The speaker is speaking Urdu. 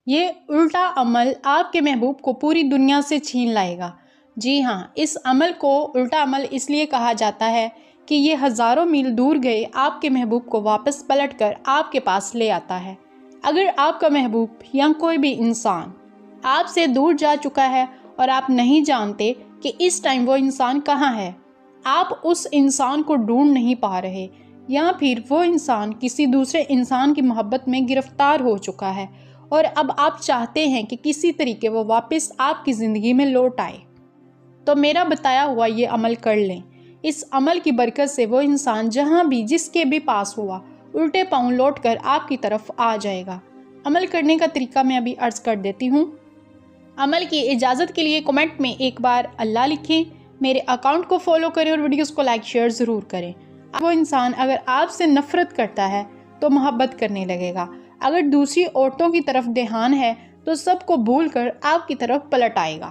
یہ الٹا عمل آپ کے محبوب کو پوری دنیا سے چھین لائے گا۔ جی ہاں، اس عمل کو الٹا عمل اس لیے کہا جاتا ہے کہ یہ ہزاروں میل دور گئے آپ کے محبوب کو واپس پلٹ کر آپ کے پاس لے آتا ہے۔ اگر آپ کا محبوب یا کوئی بھی انسان آپ سے دور جا چکا ہے اور آپ نہیں جانتے کہ اس ٹائم وہ انسان کہاں ہے، آپ اس انسان کو ڈھونڈ نہیں پا رہے، یا پھر وہ انسان کسی دوسرے انسان کی محبت میں گرفتار ہو چکا ہے اور اب آپ چاہتے ہیں کہ کسی طریقے وہ واپس آپ کی زندگی میں لوٹ آئے، تو میرا بتایا ہوا یہ عمل کر لیں۔ اس عمل کی برکت سے وہ انسان جہاں بھی جس کے بھی پاس ہوا الٹے پاؤں لوٹ کر آپ کی طرف آ جائے گا۔ عمل کرنے کا طریقہ میں ابھی عرض کر دیتی ہوں۔ عمل کی اجازت کے لیے کمنٹ میں ایک بار اللہ لکھیں، میرے اکاؤنٹ کو فالو کریں اور ویڈیوز کو لائک شیئر ضرور کریں۔ وہ انسان اگر آپ سے نفرت کرتا ہے تو محبت کرنے لگے گا، اگر دوسری عورتوں کی طرف دھیان ہے تو سب کو بھول کر آپ کی طرف پلٹ آئے گا۔